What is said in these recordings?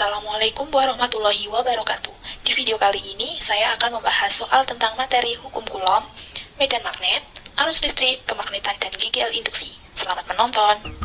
Assalamualaikum warahmatullahi wabarakatuh. Di video kali ini, saya akan membahas soal tentang materi hukum Coulomb, medan magnet, arus listrik, kemagnetan, dan GGL induksi. Selamat menonton!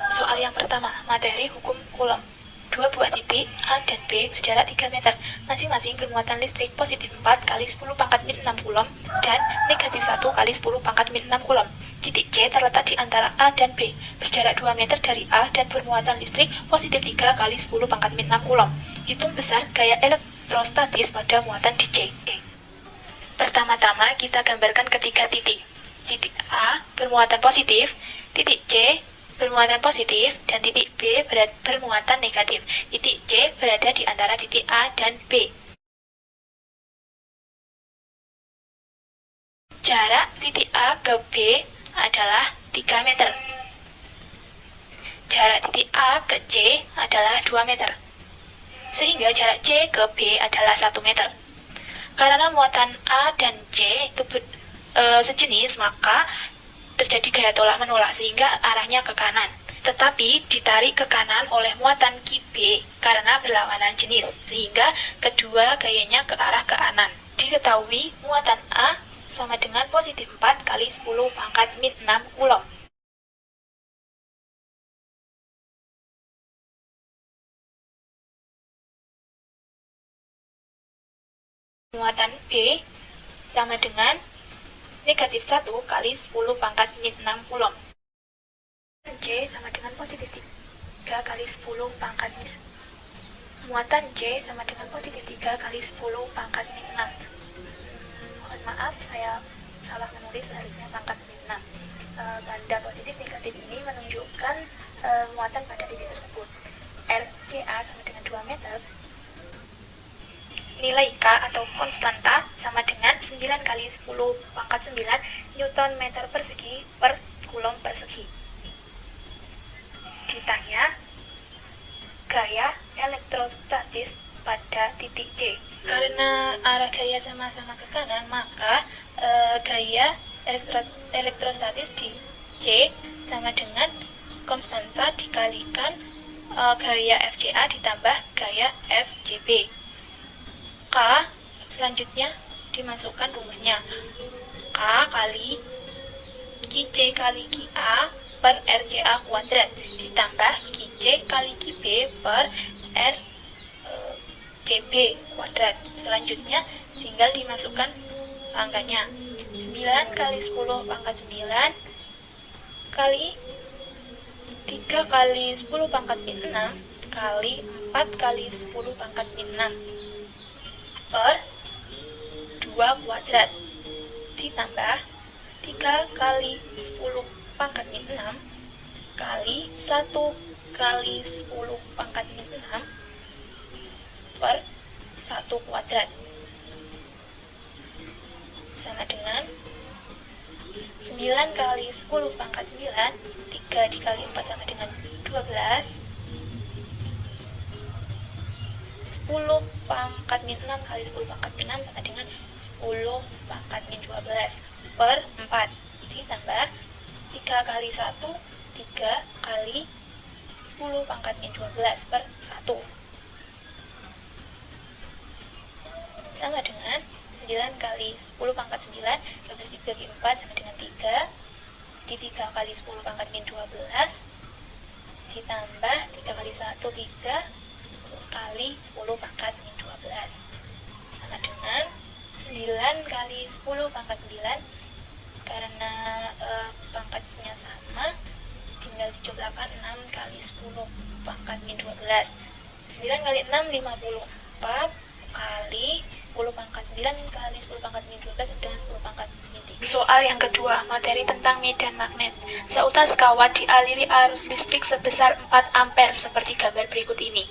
Soal yang pertama, materi hukum Coulomb. Dua buah titik A dan B berjarak 3 meter, masing-masing bermuatan listrik positif 4 kali 10 pangkat min 6 Coulomb dan negatif 1 kali 10 pangkat min 6 Coulomb. Titik C terletak di antara A dan B, berjarak 2 meter dari A dan bermuatan listrik positif 3 kali 10 pangkat min 6 Coulomb. Hitung besar gaya elektrostatis pada muatan di C. Pertama-tama kita gambarkan ketiga titik. Titik A bermuatan positif, titik C bermuatan positif, dan titik B bermuatan negatif. Titik C berada di antara titik A dan B. Jarak titik A ke B adalah 3 meter. Jarak titik A ke C adalah 2 meter. Sehingga jarak C ke B adalah 1 meter. Karena muatan A dan C itu sejenis, maka terjadi gaya tolak menolak sehingga arahnya ke kanan, tetapi ditarik ke kanan oleh muatan QB karena berlawanan jenis, sehingga kedua gayanya ke arah ke kanan. Diketahui muatan A sama dengan positif 4 kali 10 pangkat min 6 Coulomb. Muatan B sama dengan negatif 1 kali 10 pangkat min 6 Coulomb. C sama dengan positif 3 kali 10 pangkat min. Muatan C sama dengan positif 3 kali 10 pangkat min 6. Mohon maaf, saya salah menulis, harusnya pangkat min 6. Tanda positif negatif ini menunjukkan muatan pada titik tersebut. RCA sama dengan 2 meter. Nilai K atau konstanta sama dengan 9 kali 10 pangkat 9 Newton meter persegi per Coulomb persegi. Ditanya gaya elektrostatis pada titik C. Karena arah gaya sama-sama ke kanan, maka gaya elektrostatis di C sama dengan konstanta dikalikan gaya FCA ditambah gaya FCB. K selanjutnya dimasukkan rumusnya. K kali QC kali QA per RCA kuadrat ditambah QC kali QB per RCB kuadrat. Selanjutnya tinggal dimasukkan angkanya. 9 kali 10 pangkat 9 kali 3 kali 10 pangkat min 6 kali 4 kali 10 pangkat min 6 per 2 kuadrat ditambah 3 kali 10 pangkat min 6 kali 1 kali 10 pangkat min 6 per 1 kuadrat sama dengan 9 kali 10 pangkat 9 3 dikali 4 sama dengan 12, 10 pangkat min 6 kali 10 pangkat min 6 sama dengan 10 pangkat min 12 per 4 ditambah 3 kali 1 3 kali 10 pangkat min 12 per 1 sama dengan 9 kali 10 pangkat 9 12 dibagi 4 sama dengan 3 di 3 kali 10 pangkat min 12 ditambah 3 kali 1 3 kali 10 pangkat min 12 sama dengan 9 kali 10 pangkat 9 karena pangkatnya sama tinggal dijumlahkan 6 kali 10 pangkat min 12. 9 kali 6 54 kali 10 pangkat 9 kali 10 pangkat min 12 dengan 10 pangkat min 3. Soal yang kedua, materi tentang medan magnet. Seutas kawat dialiri arus listrik sebesar 4 ampere seperti gambar berikut ini.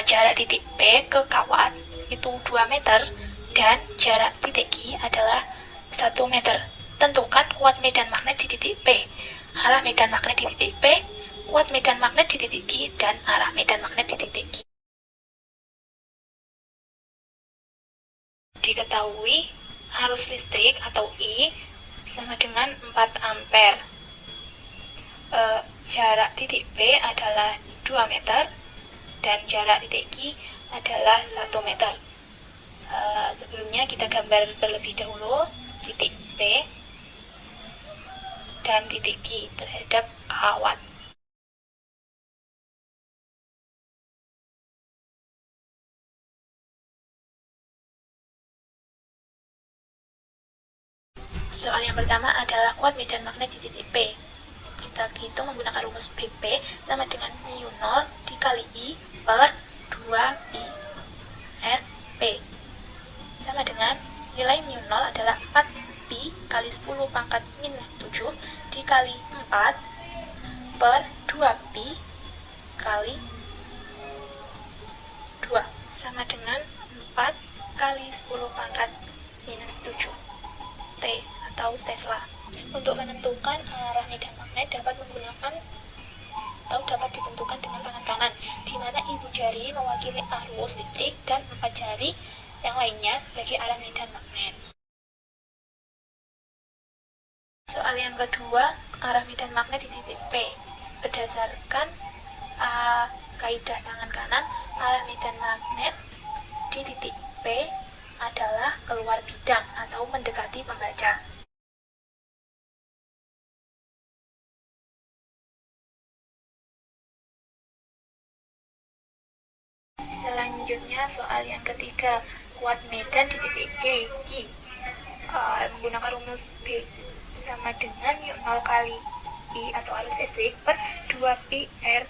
Jarak titik P ke kawat itu 2 meter dan jarak titik Q adalah 1 meter. Tentukan kuat medan magnet di titik P, arah medan magnet di titik P, kuat medan magnet di titik Q, dan arah medan magnet di titik Q. Diketahui arus listrik atau I sama dengan 4 ampere. Jarak titik P adalah 2 meter dan jarak titik Q adalah 1 meter. Sebelumnya kita gambar terlebih dahulu titik P dan titik Q terhadap awan. Soal yang pertama adalah kuat medan magnet di titik P. Kita hitung menggunakan rumus BP sama dengan mu0 dikali I per 2I RP. Sama dengan nilai mu0 adalah 4pi kali 10 pangkat minus 7 dikali 4 per 2pi kali 2 sama dengan 4 kali 10 pangkat minus 7 T atau Tesla. Untuk menentukan arah medan magnet dapat ditentukan dengan tangan kanan, di mana ibu jari mewakili arus listrik dan 4 jari yang lainnya sebagai arah medan magnet. Soal yang kedua, arah medan magnet di titik P. Berdasarkan kaidah tangan kanan, arah medan magnet di titik P adalah keluar bidang atau mendekati pembaca. Selanjutnya soal yang ketiga, kuat medan di titik Q. Menggunakan rumus B sama dengan mu0 kali I atau arus listrik per 2pi R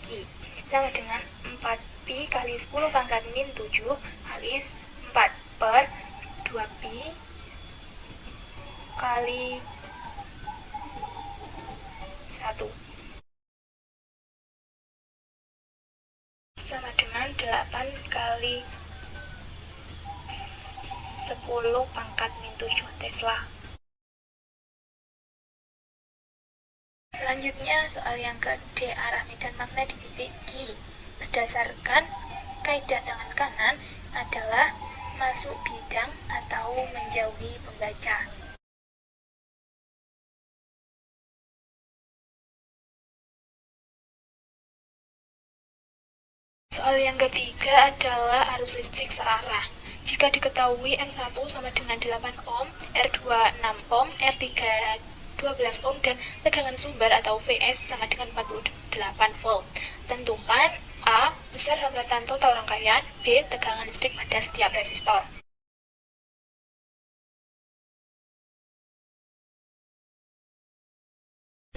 Q sama dengan 4pi kali 10 pangkat min 7 kali 4 per 2pi kali 1 sama dengan 8 kali 10 pangkat min 7 Tesla. Selanjutnya soal yang ke-D, arah medan magnet di titik Q. Berdasarkan kaidah tangan kanan adalah masuk bidang atau menjauhi pembaca. Soal yang ketiga adalah arus listrik searah. Jika diketahui R1 sama dengan 8 ohm, R2 6 ohm, R3 12 ohm, dan tegangan sumber atau Vs sama dengan 48 volt. Tentukan A. Besar hambatan total rangkaian, B. Tegangan listrik pada setiap resistor.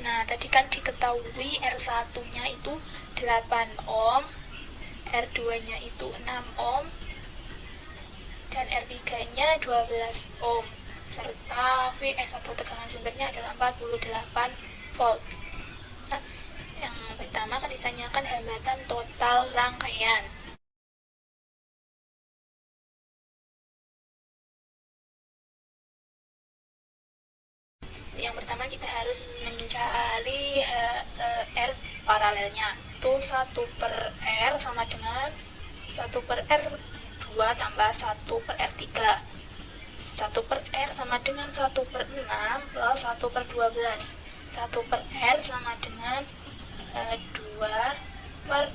Nah, tadi kan diketahui R1-nya itu 8 ohm, R2-nya itu 6 ohm, dan R3-nya 12 ohm, serta Vs atau tegangan sumbernya adalah 48 volt. Nah, yang pertama kan ditanyakan hambatan total rangkaian. Yang pertama kita harus mencari R paralelnya. Itu 1 per R sama dengan 1 per R2 tambah 1 per R3. 1 per R sama dengan 1 per 6 plus 1 per 12. 1 per R sama dengan 2 per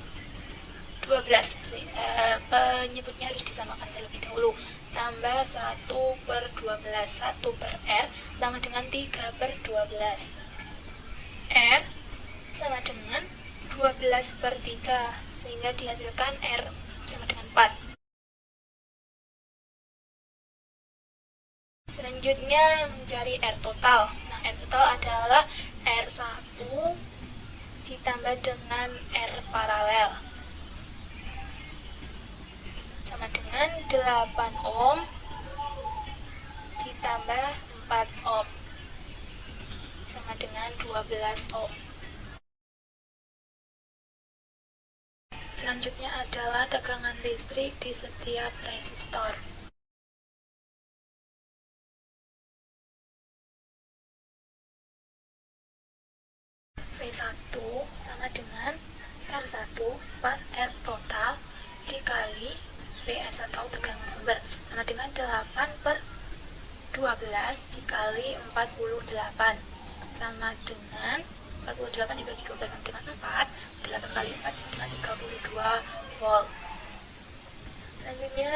12. Penyebutnya harus disamakan terlebih dahulu. Tambah 1 per 12. 1 per R sama dengan 3 per 12. R sama dengan 12 per 3, sehingga dihasilkan R sama dengan 4. Selanjutnya mencari R total. Nah, R total adalah R1 ditambah dengan R paralel sama dengan 8 ohm ditambah 4 ohm sama dengan 12 ohm. Selanjutnya adalah tegangan listrik di setiap resistor. V1 sama dengan R1 per R total dikali Vs atau tegangan sumber sama dengan 8 per 12 dikali 48 sama dengan 48 dibagi 12 sama dengan 4. 8 kali 4 sama dengan 32 volt. Selanjutnya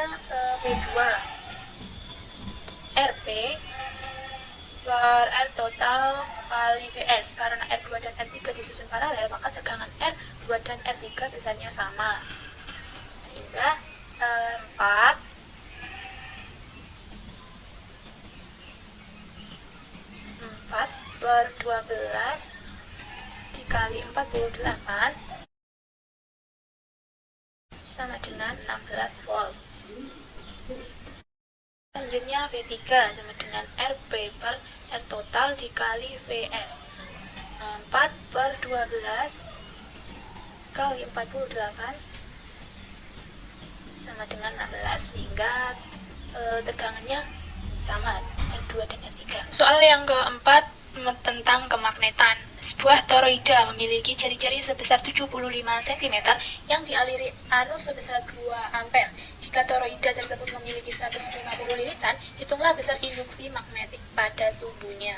P2 RP per R total kali VS. Karena R2 dan R3 disusun paralel, maka tegangan R2 dan R3 besarnya sama, sehingga 4 per 12 dikali 48 sama dengan 16 volt. Selanjutnya V3 sama dengan RP per R total dikali VS. 4 per 12 kali 48 sama dengan 16, sehingga tegangannya sama R2 dan R3. Soal yang keempat tentang kemagnetan. Sebuah toroida memiliki jari-jari sebesar 75 cm yang dialiri arus sebesar 2 ampere. Jika toroida tersebut memiliki 150 lilitan, hitunglah besar induksi magnetik pada sumbunya.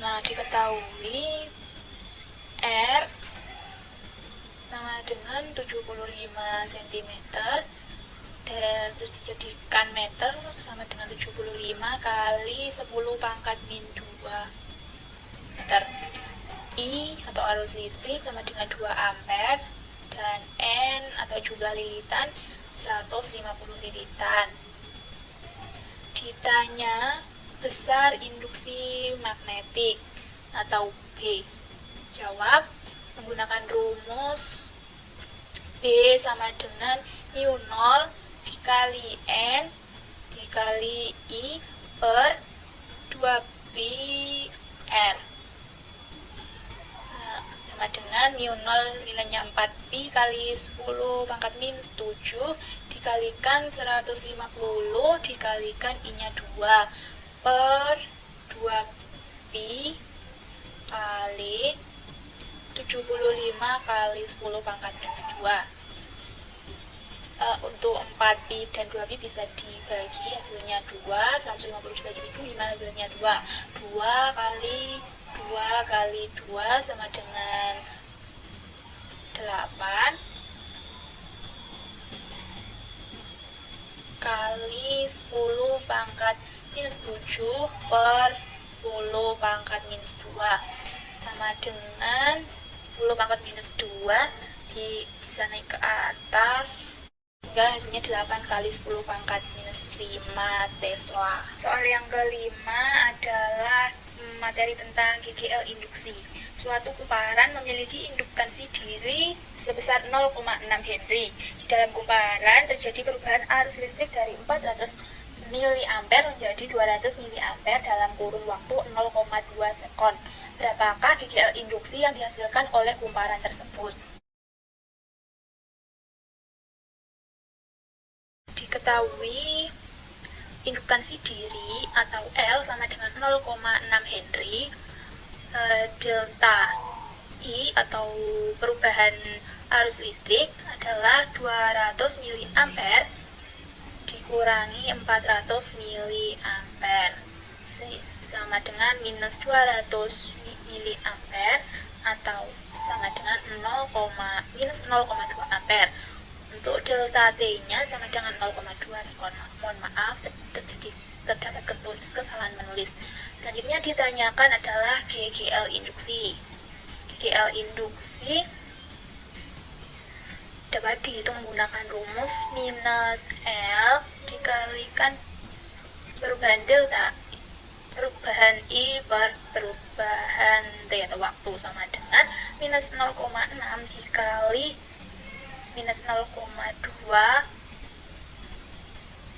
Nah, diketahui R sama dengan 75 cm, dan terus dijadikan meter sama dengan 75 kali 10 pangkat min 2 meter. I atau arus listrik sama dengan 2 ampere, dan N atau jumlah lilitan 150 lilitan. Ditanya besar induksi magnetik atau B. Jawab menggunakan rumus B sama dengan mu 0 dikali N dikali I per 2pi R. Nah, sama dengan mu 0 nilainya 4pi kali 10 pangkat min 7 dikalikan 150 dikalikan I-nya 2 per 2pi kali 75 kali 10 pangkat min 2. Untuk 4pi dan 2pi bisa dibagi, hasilnya 2, 150 dibagi 7, 5 hasilnya 2. 2 kali 2 kali 2 sama dengan 8 kali 10 pangkat minus 7 per 10 pangkat minus 2 sama dengan 10 pangkat minus 2 bisa naik ke atas, sehingga hasilnya 8 kali 10 pangkat minus 5 Tesla. Soal yang kelima adalah materi tentang GGL induksi. Suatu kumparan memiliki indukansi diri sebesar 0,6 Henry. Di dalam kumparan terjadi perubahan arus listrik dari 400 mA menjadi 200 mA dalam kurun waktu 0,2 sekon. Berapakah GGL induksi yang dihasilkan oleh kumparan tersebut? Diketahui indukansi diri atau L sama dengan 0,6 Henry. Delta I atau perubahan arus listrik adalah 200 mA dikurangi 400 mA sama dengan minus 200 mA atau sama dengan minus 0,2 ampere. Untuk delta T-nya sama dengan 0,2 sekon. Mohon maaf, terdapat kesalahan menulis. Selanjutnya ditanyakan adalah GGL induksi. GGL induksi dapat dihitung menggunakan rumus minus L dikalikan perubahan delta, perubahan I per perubahan T atau waktu, sama dengan minus 0,6 dikali minus 0,2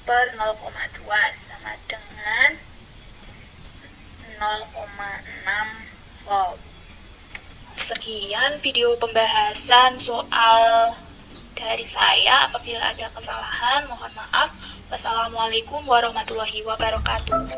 per 0,2 sama dengan 0,6 volt. Sekian video pembahasan soal dari saya. Apabila ada kesalahan, mohon maaf. Wassalamualaikum warahmatullahi wabarakatuh.